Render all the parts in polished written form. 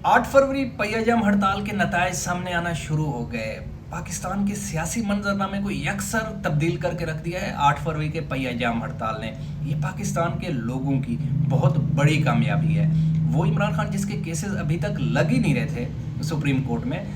8 फरवरी पहिया-जाम हड़ताल के नताइज सामने आना शुरू हो गए। पाकिस्तान के सियासी मंजरनामे को यकसर तब्दील करके रख दिया है 8 फरवरी के पहिया-जाम हड़ताल ने। ये पाकिस्तान के लोगों की बहुत बड़ी कामयाबी है। वो इमरान खान जिसके केसेस अभी तक लग ही नहीं रहे थे सुप्रीम कोर्ट में,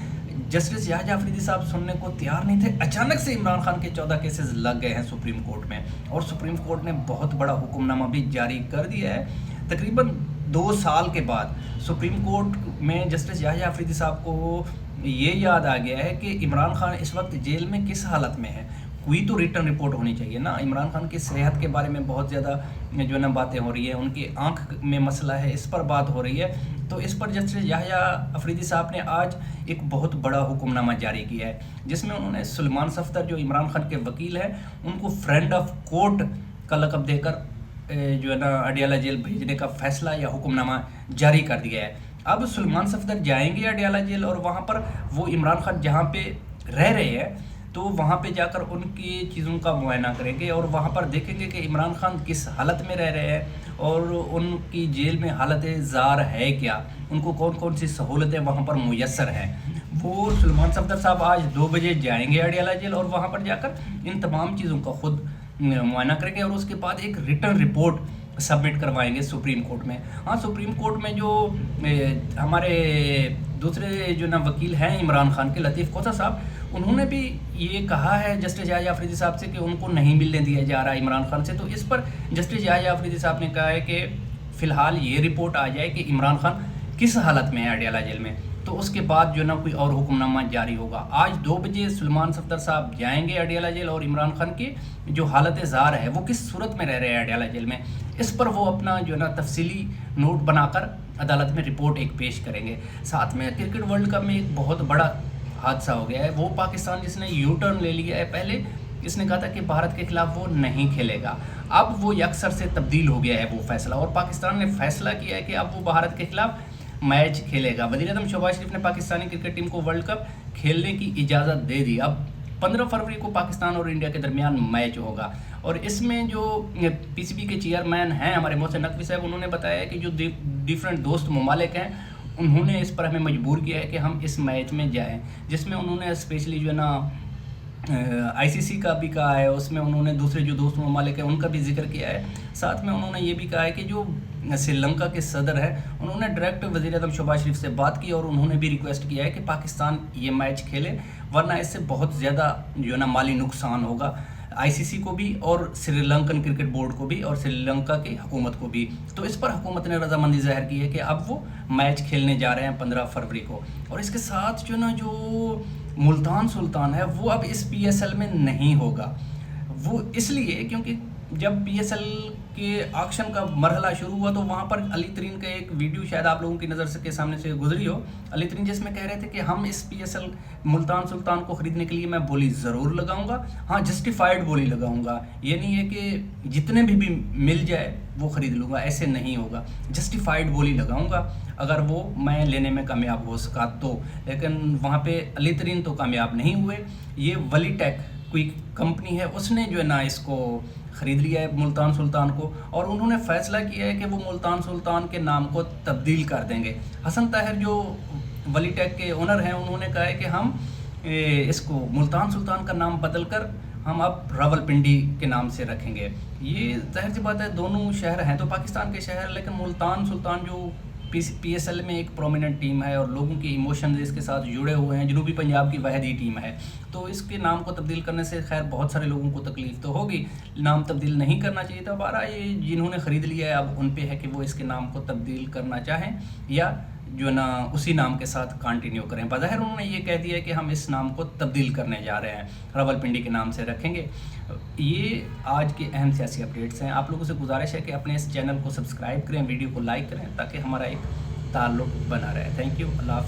जस्टिस याहिया अफरीदी साहब सुनने को तैयार नहीं थे, अचानक से इमरान खान के 14 केसेस लग गए हैं सुप्रीम कोर्ट में। और सुप्रीम कोर्ट ने बहुत बड़ा हुक्मनामा भी जारी कर दिया है। तकरीबन 2 साल के बाद सुप्रीम कोर्ट में जस्टिस याहिया अफरीदी साहब को ये याद आ गया है कि इमरान खान इस वक्त जेल में किस हालत में है। कोई तो रिटर्न रिपोर्ट होनी चाहिए ना। इमरान खान की सेहत के बारे में बहुत ज़्यादा जो है ना बातें हो रही है, उनकी आंख में मसला है, इस पर बात हो रही है। तो इस पर जस्टिस याहिया अफरीदी साहब ने आज एक बहुत बड़ा हुक्मनामा जारी किया है, जिसमें उन्होंने सुलेमान सफदर जो इमरान खान के वकील हैं उनको फ्रेंड ऑफ कोर्ट का लक़ब देकर जो है ना अडियाला जेल भेजने का फैसला या हुक्मनामा जारी कर दिया है। अब सुलेमान सफदर जाएंगे अडियाला जेल और वहाँ पर वो इमरान खान जहाँ पे रह रहे हैं तो वहाँ पे जाकर उनकी चीज़ों का मुआयना करेंगे और वहाँ पर देखेंगे कि इमरान खान किस हालत में रह रहे हैं और उनकी जेल में हालत ज़ार है क्या, उनको कौन कौन सी सहूलतें वहाँ पर मुयस्सर हैं। वो सुलेमान सफदर साहब आज 2 बजे जाएंगे अडियाला जेल और वहाँ पर जाकर इन तमाम चीज़ों का खुद मुआयना करेंगे और उसके बाद एक रिटर्न रिपोर्ट सबमिट करवाएंगे सुप्रीम कोर्ट में। हाँ, सुप्रीम कोर्ट में जो हमारे दूसरे जो ना वकील हैं इमरान खान के, लतीफ़ कोता साहब, उन्होंने भी ये कहा है जस्टिस याहिया अफरीदी साहब से कि उनको नहीं मिलने दिया जा रहा इमरान खान से। तो इस पर जस्टिस याहिया अफरीदी साहब ने कहा है कि फ़िलहाल ये रिपोर्ट आ जाए कि इमरान खान किस हालत में है अडियाला जेल में, तो उसके बाद जो ना कोई और हुक्मनामा जारी होगा। आज 2 बजे सुलेमान सफदर साहब जाएंगे अडियाला जेल और इमरान खान की जो हालत ज़ार है वो किस सूरत में रह रहे हैं अडियाला जेल में, इस पर वो अपना जो है ना तफसीली नोट बनाकर अदालत में रिपोर्ट एक पेश करेंगे। साथ में क्रिकेट वर्ल्ड कप में एक बहुत बड़ा हादसा हो गया है। वो पाकिस्तान जिसने यू टर्न ले लिया है, पहले इसने कहा था कि भारत के खिलाफ वो नहीं खेलेगा, अब वो यकसर से तब्दील हो गया है वो फैसला और पाकिस्तान ने फैसला किया है कि अब वो भारत के खिलाफ मैच खेलेगा। वज़ीर-ए-आज़म शहबाज शरीफ ने पाकिस्तानी क्रिकेट टीम को वर्ल्ड कप खेलने की इजाज़त दे दी। अब 15 फरवरी को पाकिस्तान और इंडिया के दरमियान मैच होगा और इसमें जो पीसीबी के चेयरमैन हैं हमारे मोहसिन नकवी साहब, उन्होंने बताया कि जो डिफरेंट दोस्त ममालिक हैं उन्होंने इस पर हमें मजबूर किया है कि हम इस मैच में जाएं, जिसमें उन्होंने स्पेशली जो है ना आईसीसी का भी कहा है, उसमें उन्होंने दूसरे जो दोस्त ममालिक हैं उनका भी जिक्र किया है। साथ में उन्होंने ये भी कहा है कि जो श्रीलंका के सदर हैं उन्होंने डायरेक्ट वज़ीर-ए-आज़म शहबाज शरीफ से बात की और उन्होंने भी रिक्वेस्ट किया है कि पाकिस्तान ये मैच खेले, वरना इससे बहुत ज़्यादा जो है ना माली नुकसान होगा आईसीसी को भी और श्रीलंकन क्रिकेट बोर्ड को भी और श्रीलंका की हुकूमत को भी। तो इस पर हुकूमत ने रजामंदी ज़ाहिर की है कि अब वो मैच खेलने जा रहे हैं 15 फरवरी को। और इसके साथ जो ना जो मुल्तान सुल्तान है वो अब इस पीएसएल में नहीं होगा। वो इसलिए क्योंकि जब पीएसएल के ऑक्शन का मरहला शुरू हुआ तो वहाँ पर अली तरीन का एक वीडियो शायद आप लोगों की नज़र के सामने से गुजरी हो, अली तरीन जिसमें कह रहे थे कि हम इस पीएसएल मुल्तान सुल्तान को ख़रीदने के लिए मैं बोली ज़रूर लगाऊंगा, हाँ जस्टिफाइड बोली लगाऊंगा। ये नहीं है कि जितने भी मिल जाए वो ख़रीद लूँगा, ऐसे नहीं होगा, जस्टिफाइड बोली लगाऊंगा अगर वो मैं लेने में कामयाब हो सका तो। लेकिन वहाँ पे अली तरीन तो कामयाब नहीं हुए। ये वलीटेक कोई कंपनी है उसने जो है ना इसको ख़रीद लिया है मुल्तान सुल्तान को और उन्होंने फ़ैसला किया है कि वो मुल्तान सुल्तान के नाम को तब्दील कर देंगे। हसन ताहिर जो वलीटेक के ओनर हैं उन्होंने कहा है कि हम इसको मुल्तान सुल्तान का नाम बदल कर हम अब रावलपिंडी के नाम से रखेंगे। ये जाहिर सी बात है, दोनों शहर हैं तो पाकिस्तान के शहर, लेकिन मुल्तान सुल्तान जो पीएसएल में एक प्रोमिनेंट टीम है और लोगों के इमोशंस इसके साथ जुड़े हुए हैं, जनूबी पंजाब की वहदी टीम है, तो इसके नाम को तब्दील करने से खैर बहुत सारे लोगों को तकलीफ़ तो होगी, नाम तब्दील नहीं करना चाहिए था। बारह ये जिन्होंने ख़रीद लिया है अब उन पे है कि वो इसके नाम को तब्दील करना चाहें या जो ना उसी नाम के साथ कंटिन्यू करें। बज़ाहिर उन्होंने ये कह दिया है कि हम इस नाम को तब्दील करने जा रहे हैं, रावलपिंडी के नाम से रखेंगे। ये आज के अहम सियासी अपडेट्स हैं। आप लोगों से गुजारिश है कि अपने इस चैनल को सब्सक्राइब करें, वीडियो को लाइक करें ताकि हमारा एक ताल्लुक़ बना रहे। थैंक यू, अल्लाह हाफ़िज़।